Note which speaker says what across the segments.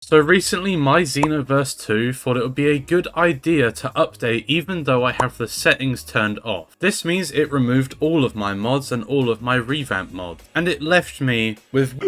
Speaker 1: So recently my Xenoverse 2 thought it would be a good idea to update even though I have the settings turned off. This means it removed all of my mods and all of my revamp mods, and it left me with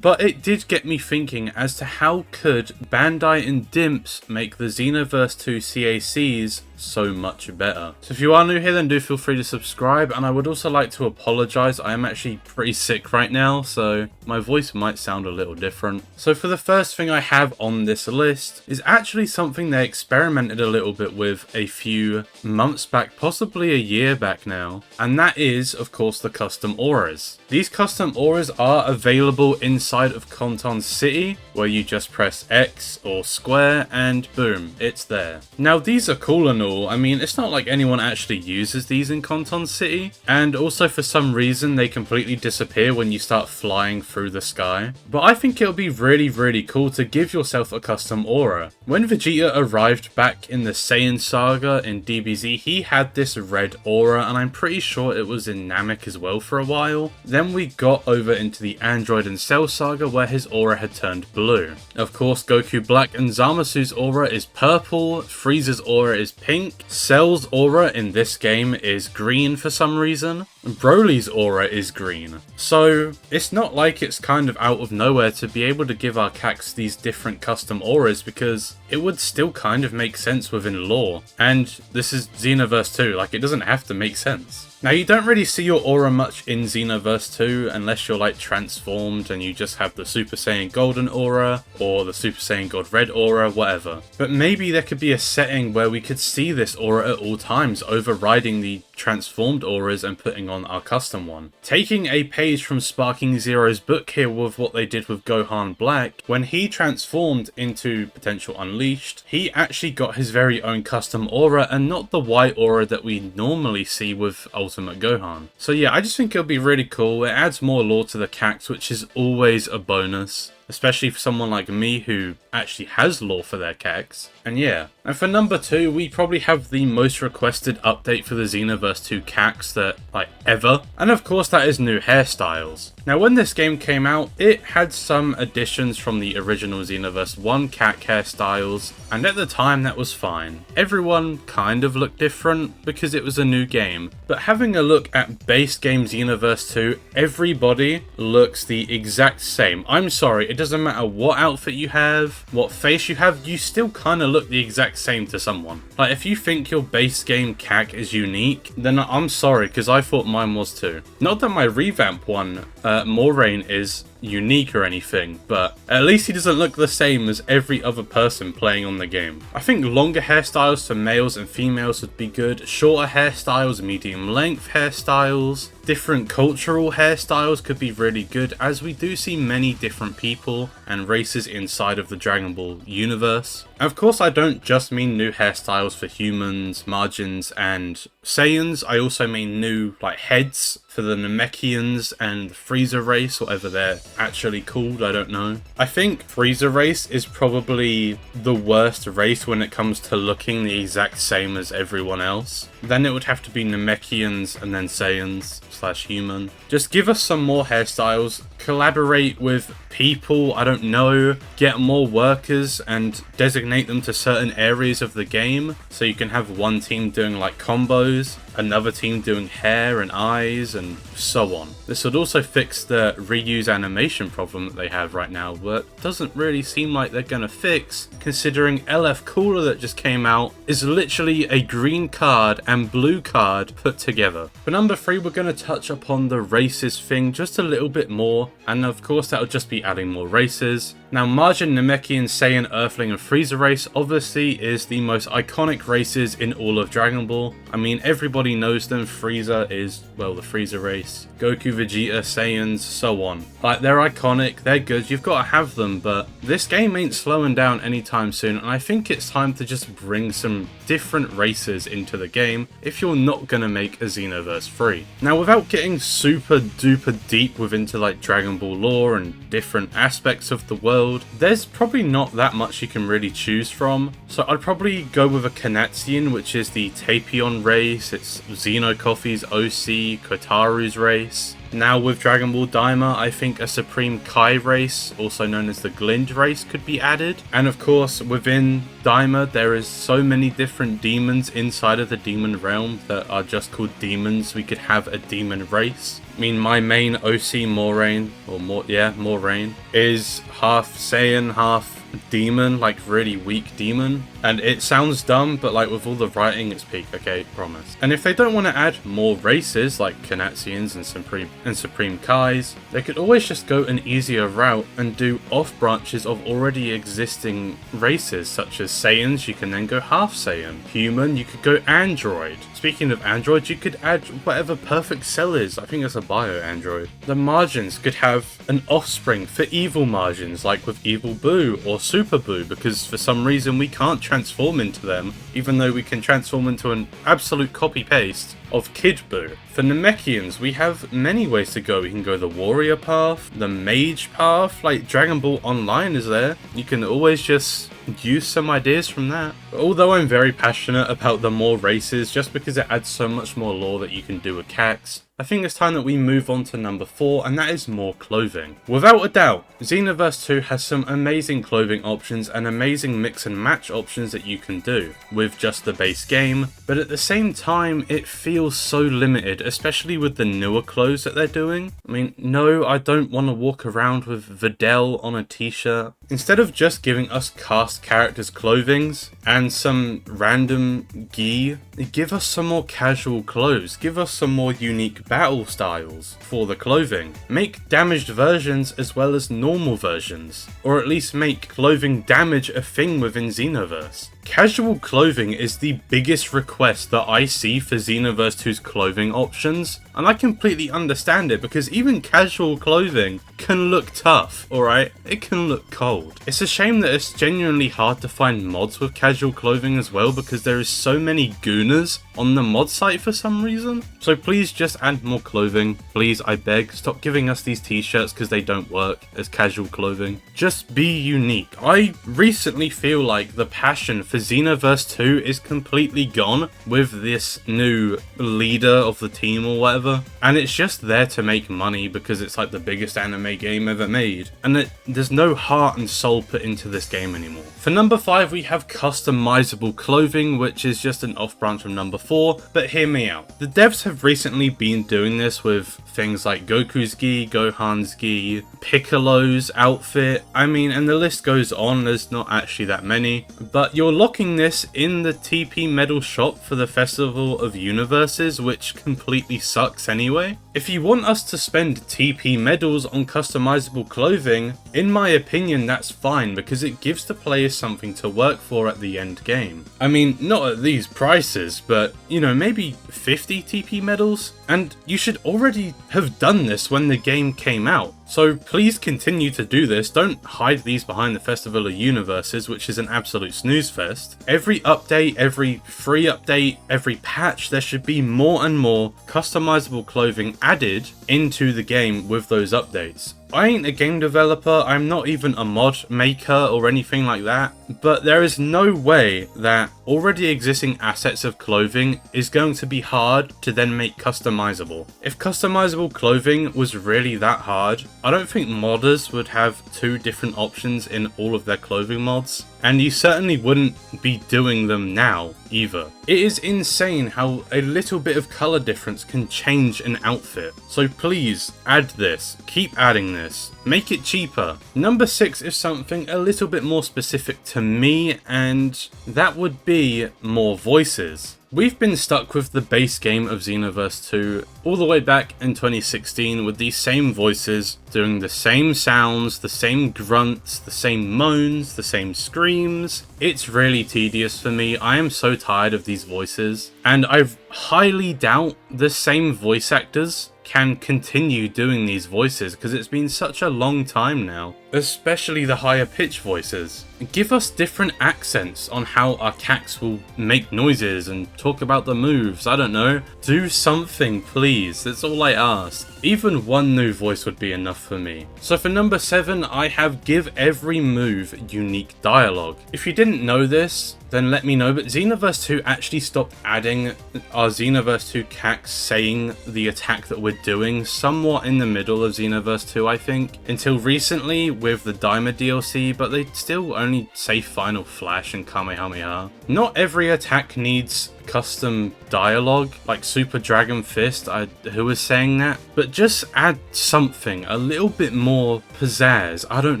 Speaker 1: but it did get me thinking as to how could Bandai and Dimps make the Xenoverse 2 CACs so much better. So if you are new here, then do feel free to subscribe, and I would also like to apologise. I am actually pretty sick right now, so my voice might sound a little different. So for the first thing I have on this list is actually something they experimented a little bit with a few months back, possibly a year back now, and that is of course the custom auras. These custom auras are available inside of Conton City, where you just press X or square and boom, it's there. Now these are cool and all. I mean, it's not like anyone actually uses these in Conton City, and also for some reason they completely disappear when you start flying through the sky. But I think it'll be really cool to give yourself a custom aura. When Vegeta arrived back in the Saiyan saga in DBZ, he had this red aura, and I'm pretty sure it was in Namek as well for a while. Then we got over into the Android and Cell saga where his aura had turned blue. Of course, Goku Black and Zamasu's aura is purple, Frieza's aura is pink, Cell's aura in this game is green for some reason, Broly's aura is green. So it's not like it's kind of out of nowhere to be able to give our CACs these different custom auras, because it would still kind of make sense within lore. And this is Xenoverse 2, like it doesn't have to make sense. Now you don't really see your aura much in Xenoverse 2 unless you're like transformed and you just have the Super Saiyan Golden aura or the Super Saiyan God Red aura, whatever. But maybe there could be a setting where we could see this aura at all times, overriding the transformed auras and putting on our custom one. Taking a page from Sparking Zero's book here with what they did with Gohan Black, when he transformed into Potential Unleashed, he actually got his very own custom aura and not the white aura that we normally see with Ultimate Gohan. So yeah, I just think it'll be really cool. It adds more lore to the CACs, which is always a bonus, especially for someone like me who actually has lore for their CACs. And yeah. And for number 2, we probably have the most requested update for the Xenoverse 2 CACs that, like, ever. And of course that is new Hairstyles. Now when this game came out, it had some additions from the original Xenoverse 1 CAC hairstyles, and at the time that was fine. Everyone kind of looked different because it was a new game. But having a look at base game Xenoverse 2, everybody looks the exact same. I'm sorry, it doesn't matter what outfit you have, what face you have, you still kind of look the exact same to someone. Like, if you think your base game CAC is unique, then I'm sorry, because I thought mine was too. Not that my revamp one, Moraine, is unique or anything, but at least he doesn't look the same as every other person playing on the game. I think longer hairstyles for males and females would be good, shorter hairstyles, medium length hairstyles, different cultural hairstyles could be really good, as we do see many different people and races inside of the Dragon Ball universe. And of course I don't just mean new hairstyles for humans, Margins and Saiyans, I also mean new like heads for the Namekians and the Frieza race, whatever they're actually called, I don't know. I think Frieza race is probably the worst race when it comes to looking the exact same as everyone else. Then it would have to be Namekians and then Saiyans / human. Just give us some more hairstyles, collaborate with people, I don't know, get more workers and designate them to certain areas of the game, so you can have one team doing like combos, another team doing hair and eyes and so on. This would also fix the reuse animation problem that they have right now, but doesn't really seem like they're gonna fix, considering LF Cooler that just came out is literally a green card and blue card put together. For number 3, we're gonna touch upon the races thing just a little bit more, and of course that would just be adding more races. Now Margin, Namekian, Saiyan, Earthling and Frieza race obviously is the most iconic races in all of Dragon Ball. I mean, everybody knows them. Frieza is, well, the Frieza race. Goku, Vegeta, Saiyans, so on. Like, they're iconic, they're good, you've got to have them, but this game ain't slowing down anytime soon, and I think it's time to just bring some different races into the game if you're not gonna make a Xenoverse 3. Now, without getting super duper deep into like Dragon Ball lore and different aspects of the world, there's probably not that much you can really choose from. So I'd probably go with a Kanatsian, which is the Tapion race, it's Xenocoffee's OC, Kotaru's race. Now with Dragon Ball Daima, I think a Supreme Kai race, also known as the Glind race, could be added. And of course, within Daima, there is so many different demons inside of the demon realm that are just called demons. We could have a demon race. I mean, my main OC Moraine, Moraine, is half Saiyan, half demon, like really weak demon. And it sounds dumb, but like with all the writing, it's peak, okay, promise. And if they don't want to add more races like Kanatsians and Supreme Kais, they could always just go an easier route and do off branches of already existing races, such as Saiyans, you can then go half Saiyan. Human, you could go android. Speaking of android, you could add whatever Perfect Cell is. I think it's a bio android. The Margins could have an offspring for evil Margins, like with Evil Boo or Super Boo, because for some reason we can't transform into them, even though we can transform into an absolute copy-paste of Kid Boo. For Namekians, we have many ways to go. We can go the warrior path, the mage path, like Dragon Ball Online is there. You can always just use some ideas from that. Although I'm very passionate about the more races, just because it adds so much more lore that you can do with CACs, I think it's time that we move on to number 4, and that is more clothing. Without a doubt, Xenoverse 2 has some amazing clothing options and amazing mix and match options that you can do with just the base game, but at the same time it feels so limited, especially with the newer clothes that they're doing. I mean, no, I don't want to walk around with Videl on a t-shirt. Instead of just giving us cast characters' clothings and some random gi, give us some more casual clothes, give us some more unique battle styles for the clothing. Make damaged versions as well as normal versions, or at least make clothing damage a thing within Xenoverse. Casual clothing is the biggest request that I see for Xenoverse 2's clothing options, and I completely understand it because even casual clothing can look tough, alright? It can look cold. It's a shame that it's genuinely hard to find mods with casual clothing as well because there is so many gooners on the mod site for some reason. So please just add more clothing. Please, I beg, stop giving us these t-shirts because they don't work as casual clothing. Just be unique. I recently feel like the passion for Xenoverse 2 is completely gone with this new leader of the team or whatever, and it's just there to make money because it's like the biggest anime game ever made, and there's no heart and soul put into this game anymore. For number 5 we have customizable clothing, which is just an off branch from number 4, but hear me out. The devs have recently been doing this with things like Goku's gi, Gohan's gi, Piccolo's outfit, I mean, and the list goes on, there's not actually that many, but you're locking this in the TP medal shop for the Festival of Universes, which completely sucks anyway. If you want us to spend TP medals on customizable clothing, in my opinion that's fine because it gives the players something to work for at the end game. I mean, not at these prices, but you know, maybe 50 TP medals? And you should already have done this when the game came out. So please continue to do this, don't hide these behind the Festival of Universes, which is an absolute snooze fest. Every update, every free update, every patch, there should be more and more customizable clothing added into the game with those updates. I ain't a game developer, I'm not even a mod maker or anything like that, but there is no way that already existing assets of clothing is going to be hard to then make customizable. If customizable clothing was really that hard, I don't think modders would have 2 different options in all of their clothing mods, and you certainly wouldn't be doing them now either. It is insane how a little bit of color difference can change an outfit. So please add this, keep adding this, make it cheaper. Number 6 is something a little bit more specific to me, and that would be more voices. We've been stuck with the base game of Xenoverse 2 all the way back in 2016 with these same voices doing the same sounds, the same grunts, the same moans, the same screams. It's really tedious for me. I am so tired of these voices, and I highly doubt the same voice actors can continue doing these voices because it's been such a long time now, especially the higher pitch voices. Give us different accents on how our CACs will make noises and talk about the moves, I don't know. Do something, please, that's all I ask. Even one new voice would be enough for me. So for number 7, I have give every move unique dialogue. If you didn't know this, then let me know, but Xenoverse 2 actually stopped adding our Xenoverse 2 CACs saying the attack that we're doing somewhat in the middle of Xenoverse 2, I think, until recently with the Daima DLC, but they still only say Final Flash and Kamehameha. Not every attack needs custom dialogue, like Super Dragon Fist, who was saying that, but just add something, a little bit more pizzazz, I don't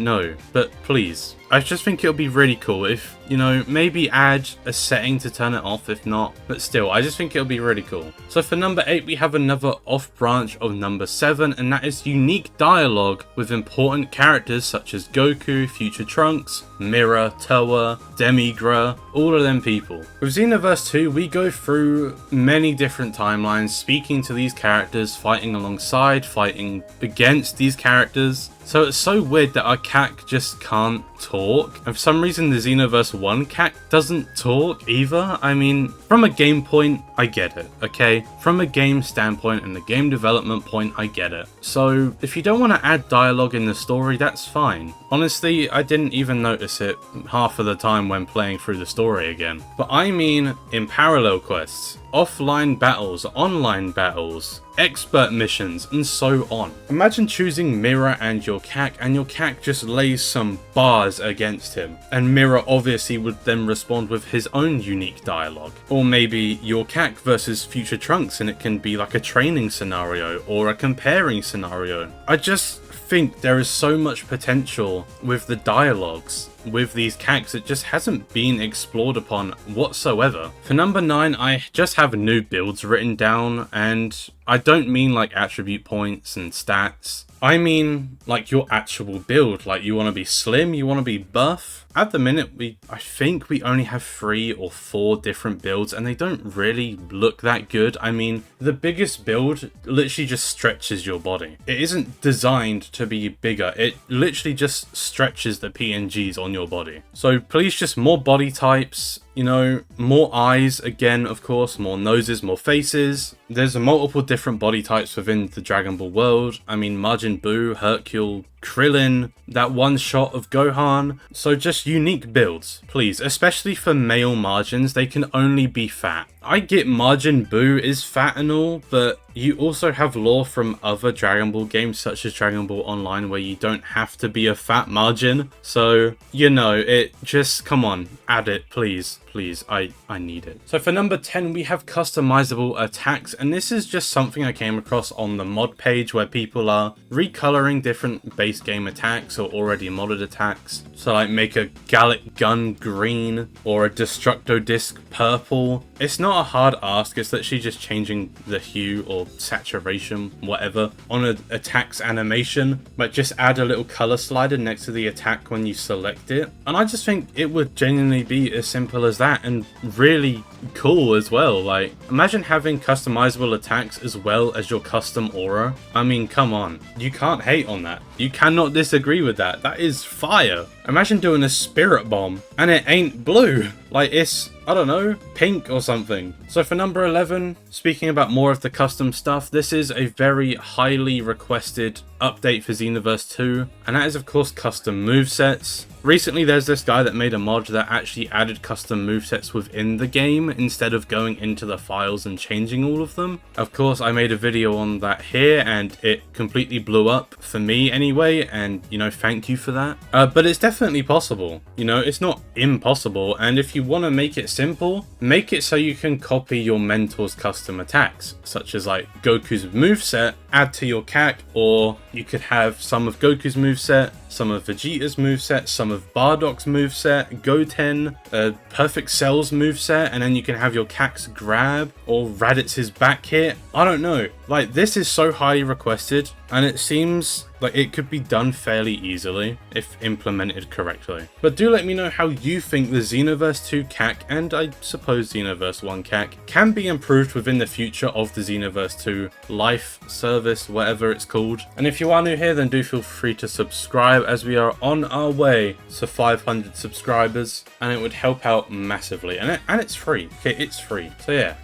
Speaker 1: know, but please. I just think it'll be really cool if, you know, maybe add a setting to turn it off if not, but still, I just think it'll be really cool. So for number 8, we have another off branch of number 7, and that is unique dialogue with important characters such as Goku, Future Trunks, Mira, Toa, Demigra, all of them people. With Xenoverse 2, we go through many different timelines, speaking to these characters, fighting alongside, fighting against these characters. So it's so weird that our CAC just can't talk. And for some reason, the Xenoverse 1 CAC doesn't talk either. I mean, from a game point, I get it, okay? From a game standpoint and the game development point, I get it. So if you don't want to add dialogue in the story, that's fine. Honestly, I didn't even notice it half of the time when playing through the story again. But I mean in parallel quests, offline battles, online battles, expert missions, and so on. Imagine choosing Mira and your CAC just lays some bars against him, and Mira obviously would then respond with his own unique dialogue. Or maybe your CAC versus Future Trunks and it can be like a training scenario or a comparing scenario. I just think there is so much potential with the dialogues with these CACs that just hasn't been explored upon whatsoever. For number 9, I just have new builds written down, and I don't mean like attribute points and stats. I mean like your actual build, like you want to be slim, you want to be buff. At the minute, I think we only have 3 or 4 different builds and they don't really look that good. I mean, the biggest build literally just stretches your body. It isn't designed to be bigger. It literally just stretches the PNGs on your body. So please, just more body types, you know, more eyes, again, of course, more noses, more faces. There's multiple different body types within the Dragon Ball world. I mean, Majin Buu, Hercule, Krillin, that one shot of Gohan. So just unique builds, please, especially for male margins. They can only be fat. I get Majin Buu is fat and all, but you also have lore from other Dragon Ball games such as Dragon Ball Online where you don't have to be a fat margin. So, you know, it just, come on, add it, please. Please, I need it. So for number 10, we have customizable attacks, and this is just something I came across on the mod page where people are recoloring different base game attacks or already modded attacks. So like make a Gallic Gun green or a Destructo Disc purple. It's not a hard ask, it's literally just changing the hue or saturation, whatever, on an attack's animation, but just add a little color slider next to the attack when you select it. And I just think it would genuinely be as simple as that, and really cool as well. Like, imagine having customizable attacks as well as your custom aura. I mean, come on, you can't hate on that. You cannot disagree with that. That is fire. Imagine doing a spirit bomb and it ain't blue, like it's, I don't know, pink or something. So for number 11, speaking about more of the custom stuff, this is a very highly requested update for Xenoverse 2, and that is of course custom movesets. Recently there's this guy that made a mod that actually added custom movesets within the game instead of going into the files and changing all of them. Of course, I made a video on that here and it completely blew up for me anyway, and you know, thank you for that. But it's definitely possible, you know, it's not impossible, and if you want to make it simple, make it so you can copy your mentor's custom attacks, such as like Goku's moveset, add to your CAC, or you could have some of Goku's moveset, some of Vegeta's moveset, some of Bardock's moveset, Goten, Perfect Cell's moveset, and then you can have your CAC's grab or Raditz's back hit. I don't know, like this is so highly requested and it seems like it could be done fairly easily if implemented correctly. But do let me know how you think the Xenoverse 2 CAC, and I suppose Xenoverse 1 CAC, can be improved within the future of the Xenoverse 2 life service, whatever it's called. And if you are new here, then do feel free to subscribe as we are on our way to 500 subscribers, and it would help out massively. And it's free, okay, it's free. So yeah.